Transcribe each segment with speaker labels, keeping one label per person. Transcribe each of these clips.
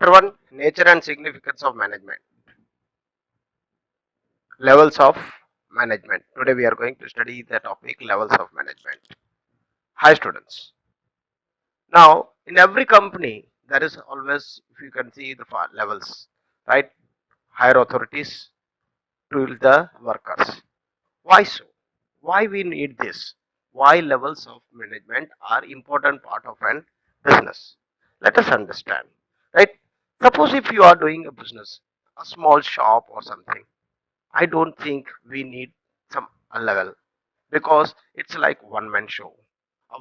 Speaker 1: Chapter 1, Nature and Significance of Management. Levels of Management. Today we are going to study the topic levels of management. Hi students. Now in every company there is always, if you can see the levels, right? Higher authorities to the workers. Why so? Why we need this? Why levels of management are important part of an business? Let us understand, right? Suppose if you are doing a business, a small shop or something, I don't think we need some a level because it's like one man show.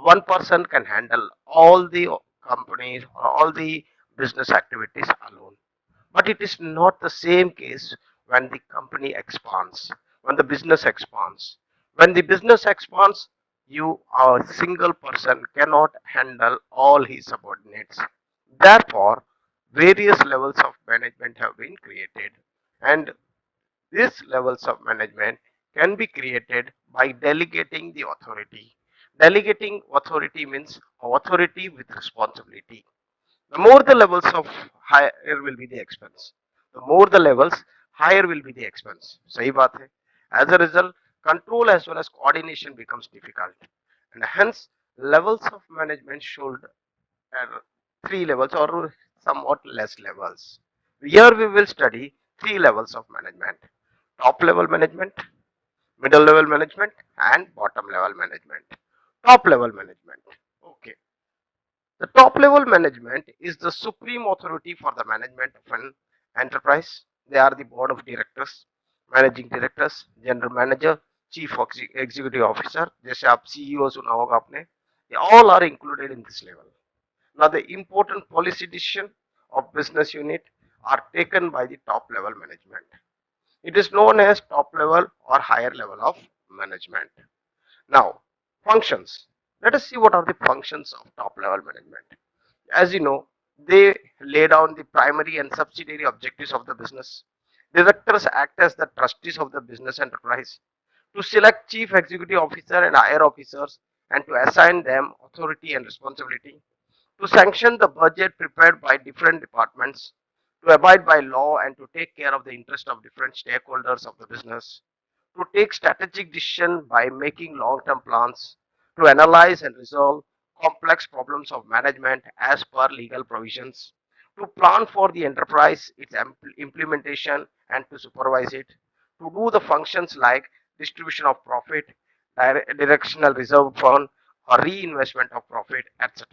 Speaker 1: One person can handle all the companies or all the business activities alone. But it is not the same case when the company expands, when the business expands. When the business expands, you, a single person, cannot handle all his subordinates. Therefore, various levels of management have been created. And these levels of management can be created by delegating the authority. Delegating authority means authority with responsibility. The more the levels of higher will be the expense. The more the levels, higher will be the expense. सही बात है. As a result, control as well as coordination becomes difficult, and hence levels of management should have three levels or somewhat less levels. Here we will study three levels of management: top level management, middle level management, and bottom level management. Top level management. Okay. The top level management is the supreme authority for the management of an enterprise. They are the board of directors, managing directors, general manager, chief executive officer. जैसे आप CEO सुना होगा आपने. They all are included in this level. Now the important policy decision of business unit are taken by the top level management. It is known as top level or higher level of management. Now, functions. Let us see what are the functions of top level management. As you know, they lay down the primary and subsidiary objectives of the business. Directors act as the trustees of the business enterprise to select chief executive officer and higher officers and to assign them authority and responsibility, to sanction the budget prepared by different departments, to abide by law and to take care of the interest of different stakeholders of the business, to take strategic decision by making long-term plans, to analyze and resolve complex problems of management as per legal provisions, to plan for the enterprise, its implementation, and to supervise it, to do the functions like distribution of profit, directional reserve fund, or reinvestment of profit, etc.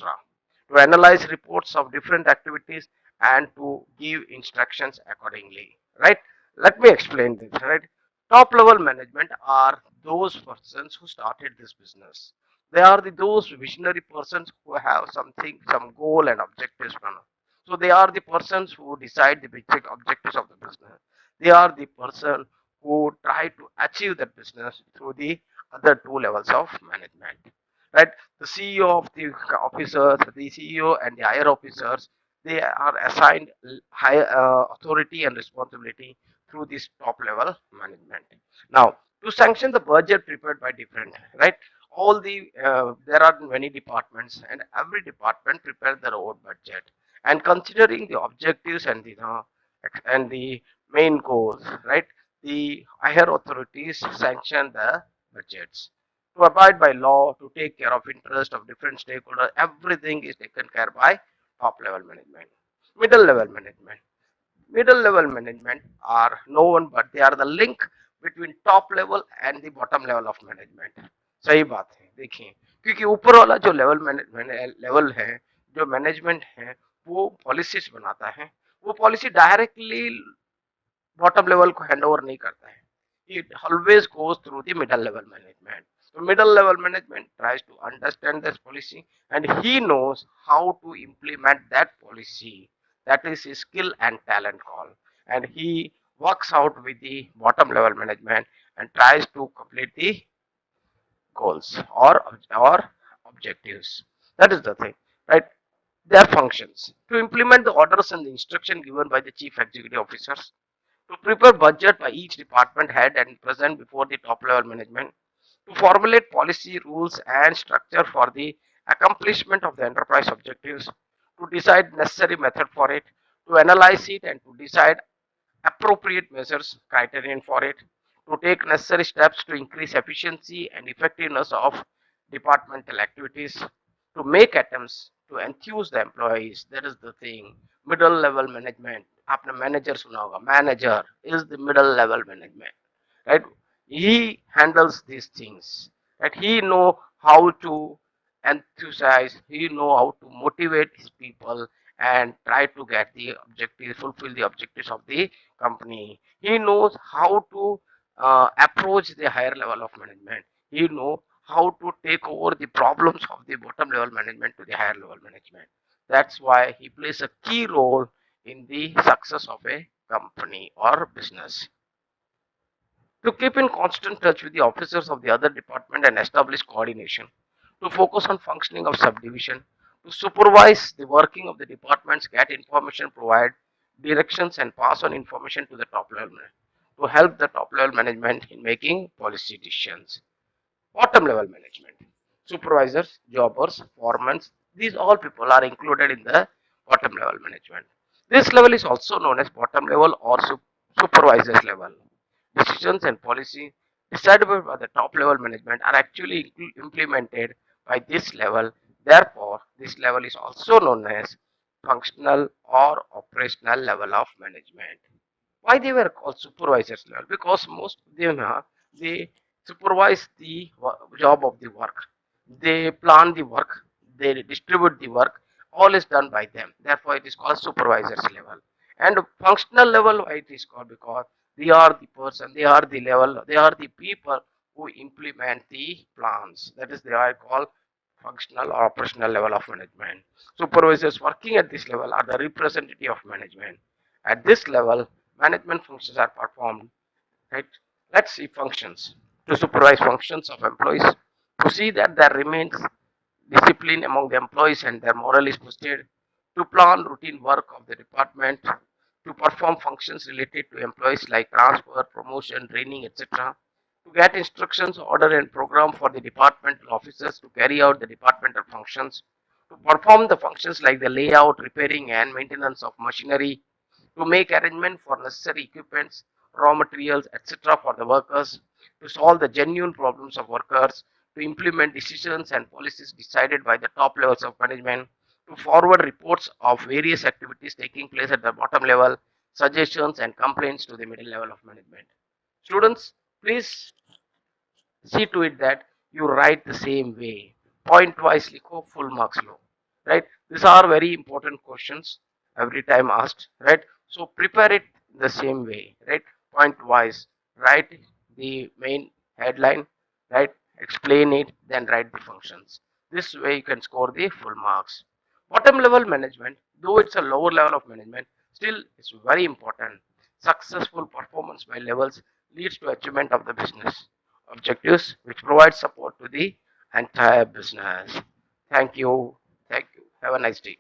Speaker 1: To analyze reports of different activities and to give instructions accordingly. Right? Let me explain this. Right? Top level management are those persons who started this business. They are those visionary persons who have something, some goal and objectives. So they are the persons who decide the basic objectives of the business. They are the person who try to achieve that business through the other two levels of management. Right? The CEO of the officers, the CEO and the higher officers, they are assigned higher authority and responsibility through this top level management. Now, to sanction the budget prepared by different, right? All the there are many departments, and every department prepares their own budget. And considering the objectives and the main goals, right? The higher authorities sanction the budgets. To abide by law, to take care of interest of different stakeholders, everything is taken care by top level management. Middle level management. Middle level management are no one but they are the link between top level and the bottom level of management. सही बात है. देखिए, क्योंकि ऊपर वाला जो level है, जो मैनेजमेंट है, वो पॉलिसीज बनाता है. वो पॉलिसी डायरेक्टली बॉटम लेवल को हैंड ओवर नहीं करता है. It always goes through the middle level management. So middle level management tries to understand this policy and he knows how to implement that policy. That is his skill and talent call. And he works out with the bottom level management and tries to complete the goals or objectives. That is the thing, right? Their functions: to implement the orders and the instruction given by the chief executive officers, to prepare budget by each department head and present before the top level management, to formulate policy, rules, and structure for the accomplishment of the enterprise objectives, to decide necessary method for it, to analyze it and to decide appropriate measures criterion for it, to take necessary steps to increase efficiency and effectiveness of departmental activities, to make attempts to enthuse the employees. That is the thing. Middle level management. आपने manager सुना होगा. Manager is the middle level management, right? He handles these things, right? He know how to enthusize, he know how to motivate his people and try to get the objectives, fulfill the objectives of the company. He knows how to approach the higher level of management. He know how to take over the problems of the bottom level management to the higher level management. That's why he plays a key role in the success of a company or business. To keep in constant touch with the officers of the other department and establish coordination, to focus on functioning of subdivision, to supervise the working of the departments, get information, provide directions and pass on information to the top level, to help the top level management in making policy decisions. Bottom level management, supervisors, jobbers, foremen, these all people are included in the bottom level management. This level is also known as bottom level or supervisors level. Decisions and policy decided by the top level management are actually implemented by this level. Therefore, this level is also known as functional or operational level of management. Why they were called supervisors level? Because most of them are, they supervise the job of the work, they plan the work, they distribute the work, all is done by them. Therefore it is called supervisors level. And functional level, why it is called? Because they are the person, they are the level, they are the people who implement the plans. That is, they are called functional or operational level of management. Supervisors working at this level are the representative of management. At this level, management functions are performed, right? Let's see functions. To supervise functions of employees, to see that there remains discipline among the employees and their morale is boosted, to plan routine work of the department, to perform functions related to employees like transfer, promotion, training, etc., to get instructions, order, and program for the departmental officers to carry out the departmental functions, to perform the functions like the layout, repairing, and maintenance of machinery, to make arrangement for necessary equipments, raw materials, etc. for the workers, to solve the genuine problems of workers, to implement decisions and policies decided by the top levels of management, to forward reports of various activities taking place at the bottom level, suggestions and complaints to the middle level of management. Students, please see to it that you write the same way. Point wise, likho, full marks low. Right? These are very important questions every time asked. Right? So prepare it the same way. Right? Point wise, write the main headline. Right? Explain it, then write the functions. This way you can score the full marks. Bottom level management, though it's a lower level of management, still it's very important. Successful performance by levels leads to achievement of the business objectives, which provide support to the entire business. Thank you. Thank you. Have a nice day.